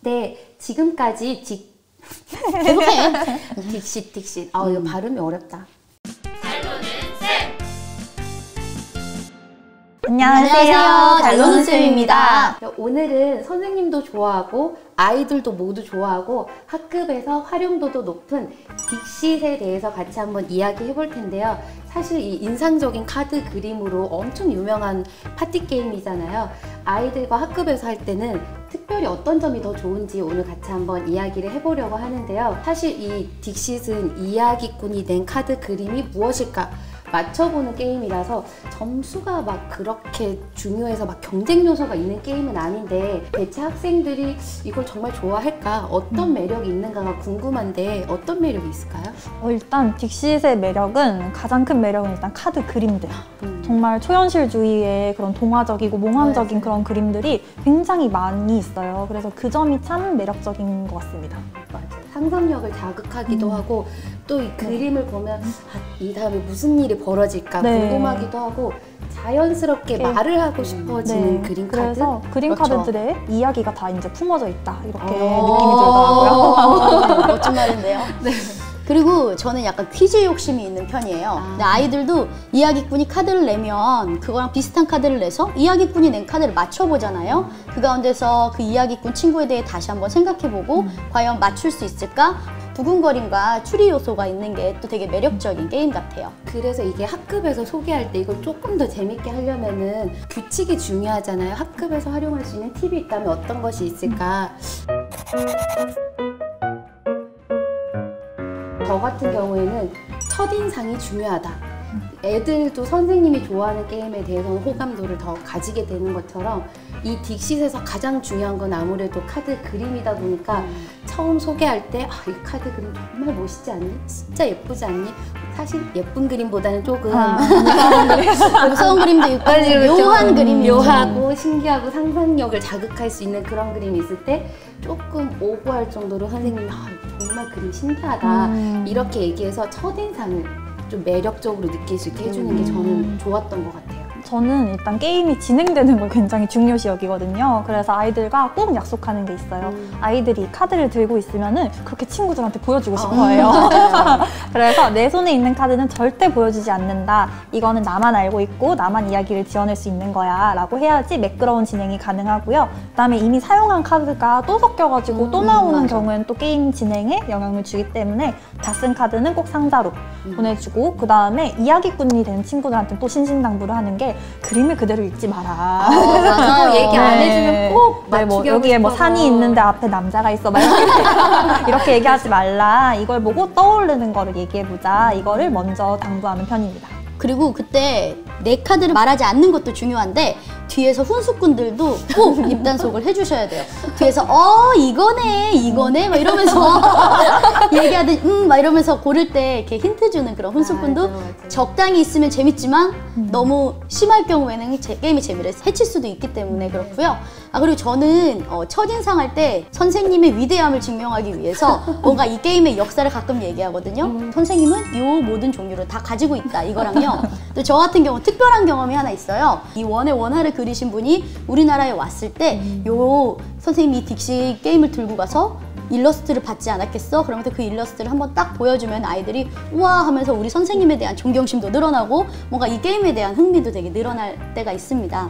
네, 지금까지 계속해. 딕시. 이거 발음이 어렵다. 잘 노는 쌤! 안녕하세요. 잘 노는 쌤입니다. 오늘은 선생님도 좋아하고 아이들도 모두 좋아하고 학급에서 활용도도 높은 딕싯에 대해서 같이 한번 이야기해 볼 텐데요. 사실 이 인상적인 카드 그림으로 엄청 유명한 파티 게임이잖아요. 아이들과 학급에서 할 때는 특별히 어떤 점이 더 좋은지 오늘 같이 한번 이야기를 해보려고 하는데요. 사실 이 딕싯은 이야기꾼이 낸 카드 그림이 무엇일까 맞춰보는 게임이라서 점수가 막 그렇게 중요해서 막 경쟁 요소가 있는 게임은 아닌데 대체 학생들이 이걸 정말 좋아할까? 어떤 매력이 있는가가 궁금한데 어떤 매력이 있을까요? 일단 딕싯의 매력은 가장 큰 매력은 일단 카드 그림들. 정말 초현실주의의 그런 동화적이고 몽환적인 그런 그림들이 굉장히 많이 있어요. 그래서 그 점이 참 매력적인 것 같습니다. 맞아요. 상상력을 자극하기도 하고 또 이 그림을 보면 이 다음에 무슨 일이 벌어질까 궁금하기도 하고 자연스럽게 말을 하고 싶어지는 그림 카드. 그래서 그림 그렇죠. 카드들의 이야기가 다 이제 품어져 있다 이렇게 느낌이 들더라고요. 멋진 말인데요. 네. 그리고 저는 약간 퀴즈 욕심이 있는 편이에요. 근데 아이들도 이야기꾼이 카드를 내면 그거랑 비슷한 카드를 내서 이야기꾼이 낸 카드를 맞춰보잖아요. 그 가운데서 그 이야기꾼 친구에 대해 다시 한번 생각해보고 과연 맞출 수 있을까? 두근거림과 추리 요소가 있는 게 또 되게 매력적인 게임 같아요. 그래서 이게 학급에서 소개할 때 이걸 조금 더 재밌게 하려면은 규칙이 중요하잖아요. 학급에서 활용할 수 있는 팁이 있다면 어떤 것이 있을까? 저 같은 경우에는 첫인상이 중요하다. 애들도 선생님이 좋아하는 게임에 대해서는 호감도를 더 가지게 되는 것처럼 이 딕싯에서 가장 중요한 건 아무래도 카드 그림이다 보니까 처음 소개할 때 이 카드 그림 정말 멋있지 않니? 진짜 예쁘지 않니? 사실 예쁜 그림보다는 조금 무서운 그림도 있고 묘한 그림이 묘하고 신기하고 상상력을 자극할 수 있는 그런 그림이 있을 때 조금 오버할 정도로 선생님이 정말 그림 신기하다 이렇게 얘기해서 첫인상을 좀 매력적으로 느낄 수 있게 해주는 게 저는 좋았던 것 같아요. 저는 일단 게임이 진행되는 걸 굉장히 중요시 여기거든요. 그래서 아이들과 꼭 약속하는 게 있어요. 아이들이 카드를 들고 있으면은 그렇게 친구들한테 보여주고 싶어해요. 그래서 내 손에 있는 카드는 절대 보여주지 않는다. 이거는 나만 알고 있고 나만 이야기를 지어낼 수 있는 거야 라고 해야지 매끄러운 진행이 가능하고요. 그다음에 이미 사용한 카드가 또 섞여가지고 또 나오는 경우에는 또 게임 진행에 영향을 주기 때문에 다 쓴 카드는 꼭 상자로 보내주고 그다음에 이야기꾼이 된 친구들한테 또 신신당부를 하는 게 그림을 그대로 읽지 마라. 맞아요. 얘기 안 해주면 꼭 맞추게 여기에 뭐 산이 있는데 앞에 남자가 있어 막 이렇게 얘기하지 말라. 이걸 보고 떠오르는 거를 얘기해보자. 이거를 먼저 당부하는 편입니다. 그리고 그때 내 카드를 말하지 않는 것도 중요한데 뒤에서 훈수꾼들도 꼭 입단속을 해주셔야 돼요. 뒤에서 이거네 막 이러면서 얘기하듯 막 이러면서 고를 때 이렇게 힌트 주는 그런 훈수꾼도 맞아. 적당히 있으면 재밌지만 너무 심할 경우에는 게임의 재미를 해칠 수도 있기 때문에 그렇고요. 그리고 저는 첫인상 할 때 선생님의 위대함을 증명하기 위해서 뭔가 이 게임의 역사를 가끔 얘기하거든요. 선생님은 이 모든 종류를 다 가지고 있다 이거랑요. 또 저 같은 경우 특별한 경험이 하나 있어요. 이 원의 원화를 그리신 분이 우리나라에 왔을 때 선생님이 딕시 게임을 들고 가서 일러스트를 받지 않았겠어? 그러면서 그 일러스트를 한번 딱 보여주면 아이들이 우와 하면서 우리 선생님에 대한 존경심도 늘어나고 뭔가 이 게임에 대한 흥미도 되게 늘어날 때가 있습니다.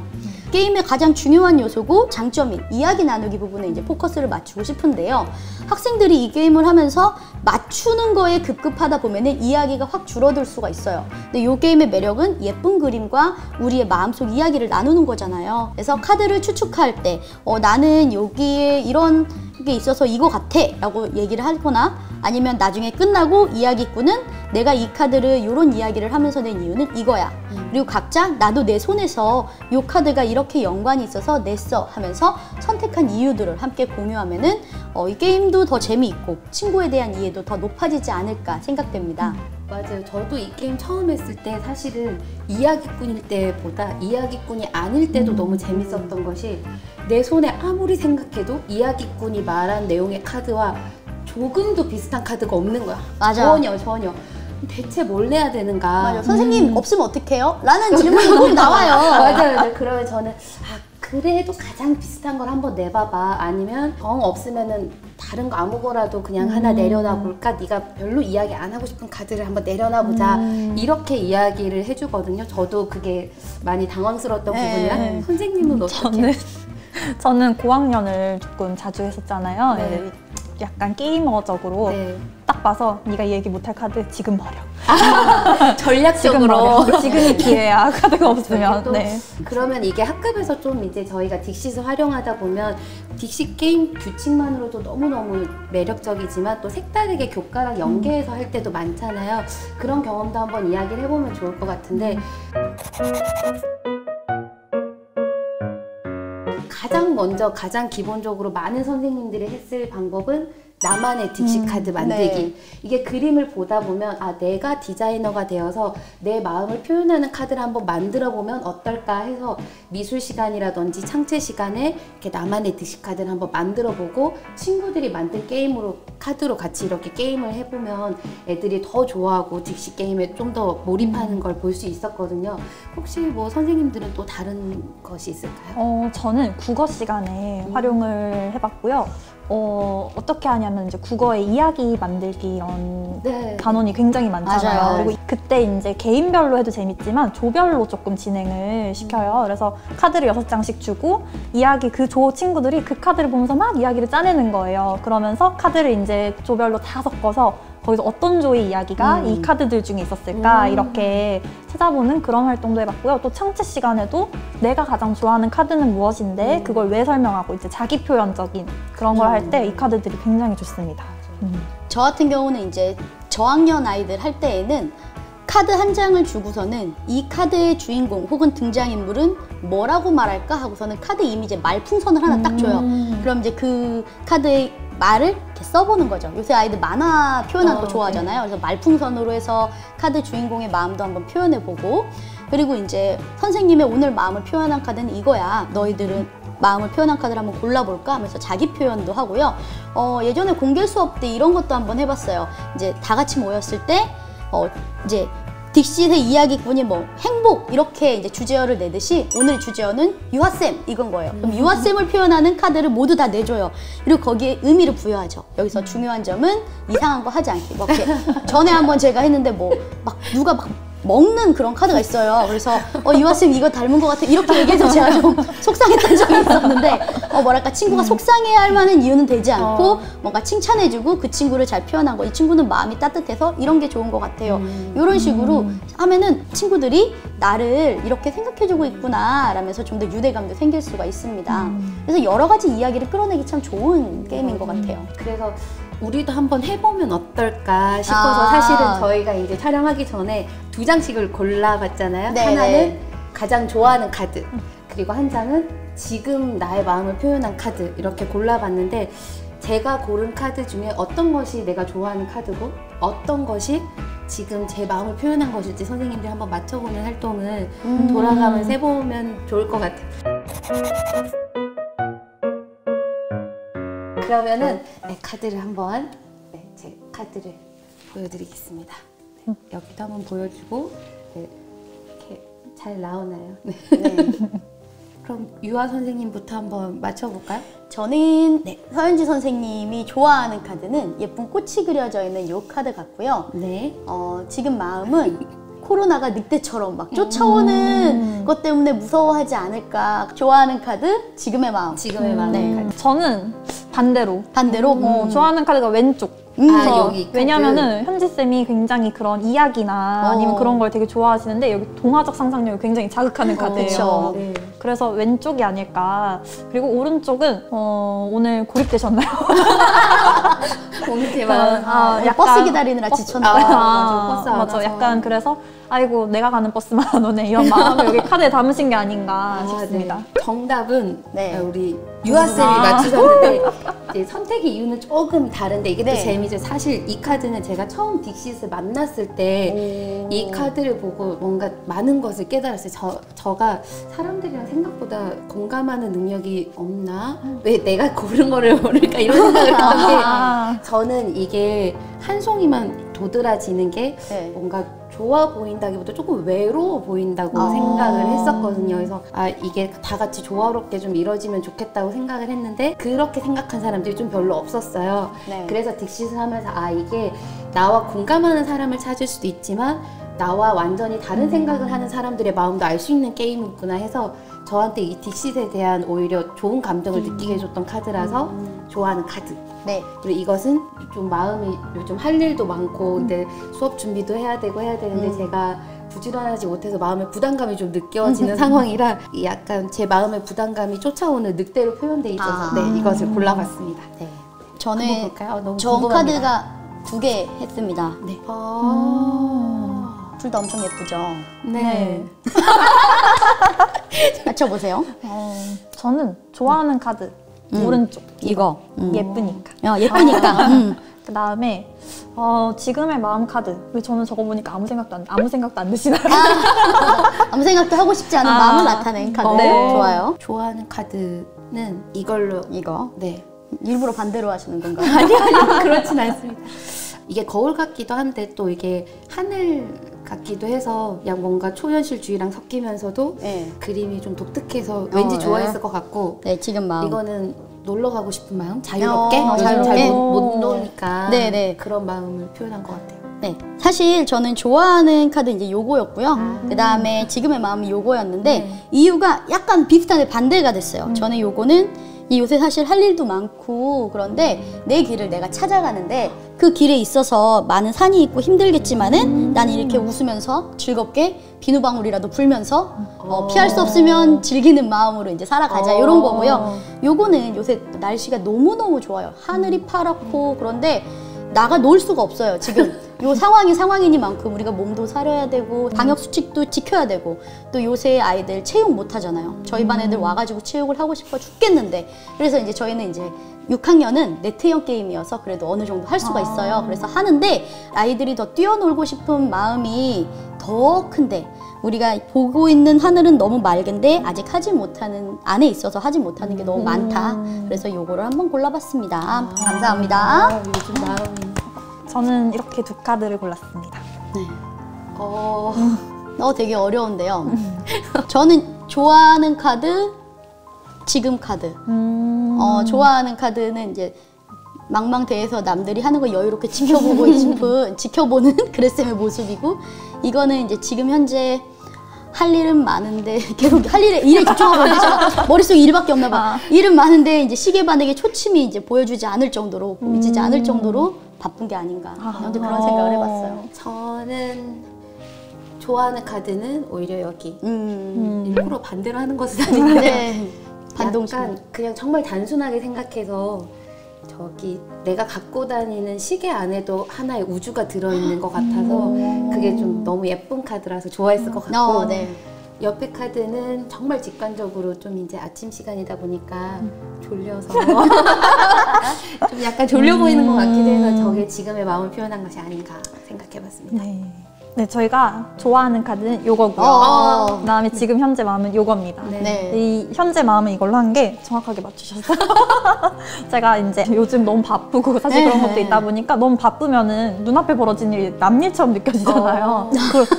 게임의 가장 중요한 요소고 장점인 이야기 나누기 부분에 이제 포커스를 맞추고 싶은데요. 학생들이 이 게임을 하면서 맞추는 거에 급급하다 보면은 이야기가 확 줄어들 수가 있어요. 근데 이 게임의 매력은 예쁜 그림과 우리의 마음속 이야기를 나누는 거잖아요. 그래서 카드를 추측할 때 나는 여기에 이런 게 있어서 이거 같아 라고 얘기를 하거나 아니면 나중에 끝나고 이야기꾼은 내가 이 카드를 이런 이야기를 하면서 낸 이유는 이거야. 그리고 각자 나도 내 손에서 이 카드가 이렇게 연관이 있어서 냈어 하면서 선택한 이유들을 함께 공유하면은 이 게임도 더 재미있고 친구에 대한 이해도 더 높아지지 않을까 생각됩니다. 맞아요. 저도 이 게임 처음 했을 때 사실은 이야기꾼일 때보다 이야기꾼이 아닐 때도 너무 재밌었던 것이 내 손에 아무리 생각해도 이야기꾼이 말한 내용의 카드와 조금도 비슷한 카드가 없는 거야. 맞아. 전혀. 대체 뭘 내야 되는가. 맞아. 선생님 없으면 어떡해요? 라는 질문이 꼭 나와요. 맞아요. 그러면 저는 그래도 가장 비슷한 걸 한번 내봐봐. 아니면 정 없으면은 다른 거 아무거라도 그냥 하나 내려놔 볼까? 네가 별로 이야기 안 하고 싶은 카드를 한번 내려놔 보자. 이렇게 이야기를 해주거든요. 저도 그게 많이 당황스러웠던 부분이라. 선생님은 어떻게? 저는 고학년을 조금 자주 했었잖아요. 네. 약간 게이머적으로 딱 봐서 네가 이 얘기 못할 카드 지금 버려. 전략적으로. 지금이 기회야. 카드가 없으면. 그러면 이게 학급에서 좀 이제 저희가 딕싯을 활용하다 보면 딕싯 게임 규칙만으로도 너무너무 매력적이지만 또 색다르게 교과랑 연계해서 할 때도 많잖아요. 그런 경험도 한번 이야기를 해보면 좋을 것 같은데 가장 먼저 가장 기본적으로 많은 선생님들이 했을 방법은 나만의 딕시 카드 만들기. 이게 그림을 보다 보면 아 내가 디자이너가 되어서 내 마음을 표현하는 카드를 한번 만들어 보면 어떨까 해서 미술 시간이라든지 창체 시간에 이렇게 나만의 딕시 카드를 한번 만들어 보고 친구들이 만든 게임으로 카드로 같이 이렇게 게임을 해보면 애들이 더 좋아하고 딕시 게임에 좀 더 몰입하는 걸 볼 수 있었거든요. 혹시 뭐 선생님들은 또 다른 것이 있을까요? 저는 국어 시간에 활용을 해봤고요. 어떻게 하냐면 이제 국어의 이야기 만들기 이런 단원이 굉장히 많잖아요. 맞아요. 그리고 그때 이제 개인별로 해도 재밌지만 조별로 조금 진행을 시켜요. 그래서 카드를 6장씩 주고 이야기 그 조 친구들이 그 카드를 보면서 막 이야기를 짜내는 거예요. 그러면서 카드를 이제 조별로 다 섞어서 거기서 어떤 조의 이야기가 이 카드들 중에 있었을까 이렇게 찾아보는 그런 활동도 해봤고요. 또 창체 시간에도 내가 가장 좋아하는 카드는 무엇인데 그걸 왜 설명하고 이제 자기 표현적인 그런 걸 할 때 이 카드들이 굉장히 좋습니다. 저 같은 경우는 이제 저학년 아이들 할 때에는 카드 한 장을 주고서는 이 카드의 주인공 혹은 등장인물은 뭐라고 말할까 하고서는 카드 이미지 말풍선을 하나 딱 줘요. 그럼 이제 그 카드의 말을 이렇게 써보는 거죠. 요새 아이들 만화 표현하는 거 좋아하잖아요. 그래서 말풍선으로 해서 카드 주인공의 마음도 한번 표현해보고 그리고 이제 선생님의 오늘 마음을 표현한 카드는 이거야. 너희들은 마음을 표현한 카드를 한번 골라볼까 하면서 자기 표현도 하고요. 예전에 공개 수업 때 이런 것도 한번 해봤어요. 이제 다 같이 모였을 때 이제 딕싯의 이야기꾼이 뭐 행복 이렇게 이제 주제어를 내듯이 오늘의 주제어는 유아쌤 이건 거예요. 그럼 유아쌤을 표현하는 카드를 모두 다 내줘요. 그리고 거기에 의미를 부여하죠. 여기서 중요한 점은 이상한 거 하지 않기. 뭐 이렇게 전에 한번 제가 했는데 뭐 막 누가 막 먹는 그런 카드가 있어요. 그래서 유아쌤 이거 닮은 것 같아 이렇게 얘기해서 제가 좀 속상했던 적이 있었는데 뭐랄까 친구가 속상해야 할 만한 이유는 되지 않고 뭔가 칭찬해주고 그 친구를 잘 표현한 거 이 친구는 마음이 따뜻해서 이런 게 좋은 것 같아요. 이런 식으로 하면은 친구들이 나를 이렇게 생각해주고 있구나 라면서 좀 더 유대감도 생길 수가 있습니다. 그래서 여러 가지 이야기를 끌어내기 참 좋은 게임인 것 같아요. 그래서 우리도 한번 해보면 어떨까 싶어서 사실은 저희가 이제 촬영하기 전에 2장씩을 골라봤잖아요. 하나는 가장 좋아하는 카드, 그리고 한 장은 지금 나의 마음을 표현한 카드 이렇게 골라봤는데 제가 고른 카드 중에 어떤 것이 내가 좋아하는 카드고 어떤 것이 지금 제 마음을 표현한 것일지 선생님들이 한번 맞춰보는 활동을 돌아가면서 해보면 좋을 것 같아요. 그러면은 카드를 한번 제 카드를 보여드리겠습니다. 여기도 한번 보여주고 이렇게 잘 나오나요? 그럼 유아 선생님부터 한번 맞춰볼까요? 저는 서현지 선생님이 좋아하는 카드는 예쁜 꽃이 그려져 있는 이 카드 같고요. 지금 마음은 코로나가 늑대처럼 막 쫓아오는 것 때문에 무서워하지 않을까. 좋아하는 카드 지금의 마음. 지금의 마음. 카드. 저는 반대로 좋아하는 카드가 왼쪽. 여기 왜냐면은 현지쌤이 굉장히 그런 이야기나 아니면 그런 걸 되게 좋아하시는데 여기 동화적 상상력을 굉장히 자극하는 카드예요. 그래서 왼쪽이 아닐까. 그리고 오른쪽은 오늘 고립되셨나요? 오늘 대박. 약간 버스 기다리느라 지쳤나. 버스 안 와서. 약간 그래서 아이고 내가 가는 버스만 안 오네 이런 마음을 여기 카드에 담으신 게 아닌가 싶습니다. 정답은 우리 유아쌤이 맞추셨는데 이제 선택의 이유는 조금 다른데 이게 또 재미죠. 사실 이 카드는 제가 처음 딕싯을 만났을 때 이 카드를 보고 뭔가 많은 것을 깨달았어요. 저가 사람들이랑 생각보다 공감하는 능력이 없나? 왜 내가 고른 거를 모를까? 이런 생각을 했던 게 저는 이게 한 송이만 도드라지는 게 뭔가 좋아 보인다기보다 조금 외로워 보인다고 생각을 했었거든요. 그래서 이게 다 같이 조화롭게 좀 이루어지면 좋겠다고 생각을 했는데 그렇게 생각한 사람들이 좀 별로 없었어요. 네. 그래서 딕시스 하면서 이게 나와 공감하는 사람을 찾을 수도 있지만 나와 완전히 다른 생각을 하는 사람들의 마음도 알 수 있는 게임이구나 해서 저한테 이 딕시스에 대한 오히려 좋은 감정을 느끼게 해줬던 카드라서 좋아하는 카드. 네. 그리고 이것은 좀 마음이 요즘 할 일도 많고 근데 수업 준비도 해야 되는데 제가 부지런하지 못해서 마음의 부담감이 좀 느껴지는 상황이라 약간 제 마음의 부담감이 쫓아오는 늑대로 표현돼 있어서 네, 이것을 골라봤습니다. 네. 한번 저는 볼까요? 너무 저 궁금합니다. 카드가 2개 했습니다. 네. 둘 다 엄청 예쁘죠? 네. 맞춰보세요. 저는 좋아하는 카드 오른쪽 이거. 예쁘니까. 예쁘니까. 그 다음에 지금의 마음 카드. 왜 저는 저거 보니까 아무 생각도 안 드시나요? 아무 생각도 하고 싶지 않은 마음을 나타낸 카드. 네. 좋아요. 좋아하는 카드는 이걸로 이거. 네. 일부러 반대로 하시는 건가요? 아니요. 그렇진 않습니다. 이게 거울 같기도 한데 또 이게 하늘 같기도 해서 그냥 뭔가 초현실주의랑 섞이면서도 네. 그림이 좀 독특해서 왠지 좋아했을 것 같고 네, 지금 마음. 이거는 놀러 가고 싶은 마음? 자유롭게? 자유롭게? 잘 못 노니까 네네. 그런 마음을 표현한 것 같아요. 네. 사실 저는 좋아하는 카드 이제 요거였고요. 그 다음에 지금의 마음이 요거였는데 이유가 약간 비슷한데 반대가 됐어요. 저는 요거는 요새 사실 할 일도 많고 그런데 내 길을 내가 찾아가는데 그 길에 있어서 많은 산이 있고 힘들겠지만은 나는 이렇게 웃으면서 즐겁게 비누방울이라도 불면서 피할 수 없으면 즐기는 마음으로 이제 살아가자 이런 거고요. 요거는 요새 날씨가 너무너무 좋아요. 하늘이 파랗고 그런데 나가 놀 수가 없어요. 지금 요 상황이 상황이니만큼 우리가 몸도 사려야 되고 방역 수칙도 지켜야 되고 또 요새 아이들 체육 못 하잖아요. 저희 반 애들 와가지고 체육을 하고 싶어 죽겠는데 그래서 이제 저희는 이제 6학년은 네트형 게임이어서 그래도 어느 정도 할 수가 있어요. 그래서 하는데 아이들이 더 뛰어놀고 싶은 마음이 더 큰데 우리가 보고 있는 하늘은 너무 맑은데 아직 하지 못하는 안에 있어서 하지 못하는 게 너무 많다. 그래서 요거를 한번 골라봤습니다. 감사합니다. 요즘 마음이 저는 이렇게 두 카드를 골랐습니다. 네. 어... 되게 어려운데요. 저는 좋아하는 카드, 지금 카드. 좋아하는 카드는 이제 망망대해서 남들이 하는 거 여유롭게 지켜보는 그레쌤의 모습이고 이거는 이제 지금 현재 할 일은 많은데 계속 일에 집중하고 있는데 머릿속에 일밖에 없나 봐. 일은 많은데 이제 시계반에게 초침이 이제 보여주지 않을 정도로 보이지 않을 정도로 바쁜 게 아닌가. 아무튼 그런 생각을 해봤어요. 저는 좋아하는 카드는 오히려 여기 음. 일부러 반대로 하는 것은 아닌데 네. 반동심. 약간 그냥 정말 단순하게 생각해서 저기 내가 갖고 다니는 시계 안에도 하나의 우주가 들어있는 것 같아서 그게 좀 너무 예쁜 카드라서 좋아했을 것 같고 네. 옆에 카드는 정말 직관적으로 좀 이제 아침 시간이다 보니까 졸려서 좀 약간 졸려 보이는 것 같기도 해서 저게 지금의 마음을 표현한 것이 아닌가 생각해봤습니다. 네, 저희가 좋아하는 카드는 요거고요. 그다음에 지금 현재 마음은 요겁니다. 네. 이 현재 마음은 이걸로 한 게 정확하게 맞추셨어요. 제가 이제 요즘 너무 바쁘고 사실 그런 것도 있다 보니까 너무 바쁘면은 눈앞에 벌어지는 일이 남일처럼 느껴지잖아요.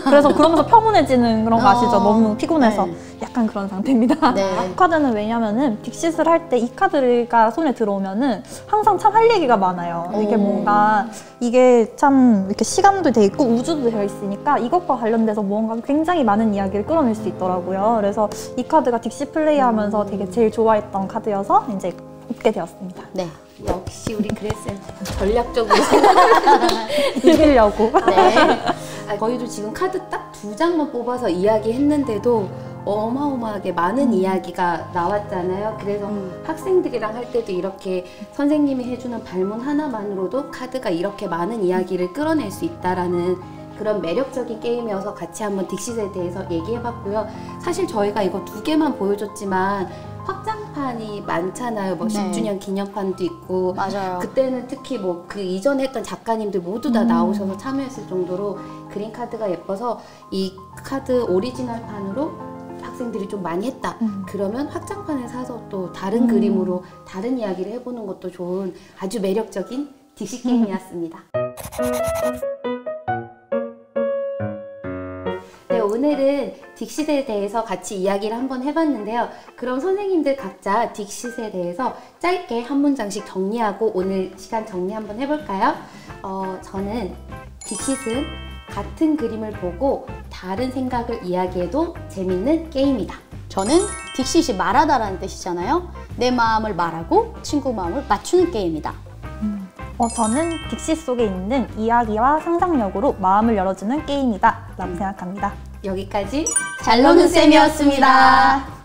그래서 그러면서 평온해지는 그런 거 아시죠? 너무 피곤해서 약간 그런 상태입니다. 네. 이 카드는 왜냐면은 딕시스를 할 때 이 카드가 손에 들어오면은 항상 참 할 얘기가 많아요. 이게 뭔가 이게 참 이렇게 시간도 돼 있고 우주도 되어 있으니까 이것과 관련돼서 뭔가 굉장히 많은 이야기를 끌어낼 수 있더라고요. 그래서 이 카드가 딕시 플레이하면서 되게 제일 좋아했던 카드여서 이제 뽑게 되었습니다. 네. 역시 우리 그레쌤 전략적으로 이기려고. 네. 저희도 지금 카드 딱 2장만 뽑아서 이야기했는데도 어마어마하게 많은 이야기가 나왔잖아요. 그래서 학생들이랑 할 때도 이렇게 선생님이 해주는 발문 하나만으로도 카드가 이렇게 많은 이야기를 끌어낼 수 있다라는 그런 매력적인 게임이어서 같이 한번 딕시스에 대해서 얘기해봤고요. 사실 저희가 이거 2개만 보여줬지만 확장판이 많잖아요. 뭐 10주년 기념판도 있고 맞아요. 그때는 특히 뭐 그 이전에 했던 작가님들 모두 다 나오셔서 참여했을 정도로 그린 카드가 예뻐서 이 카드 오리지널판으로 학생들이 좀 많이 했다. 그러면 확장판을 사서 또 다른 그림으로 다른 이야기를 해보는 것도 좋은 아주 매력적인 딕시 게임이었습니다. 네, 오늘은 딕싯에 대해서 같이 이야기를 한번 해봤는데요. 그럼 선생님들 각자 딕싯에 대해서 짧게 한 문장씩 정리하고 오늘 시간 정리 한번 해볼까요? 저는 딕싯은 같은 그림을 보고 다른 생각을 이야기해도 재밌는 게임이다. 저는 딕싯이 말하다라는 뜻이잖아요. 내 마음을 말하고 친구 마음을 맞추는 게임이다. 저는 딕시 속에 있는 이야기와 상상력으로 마음을 열어주는 게임이다 라고 생각합니다. 여기까지 잘 노는 쌤이었습니다.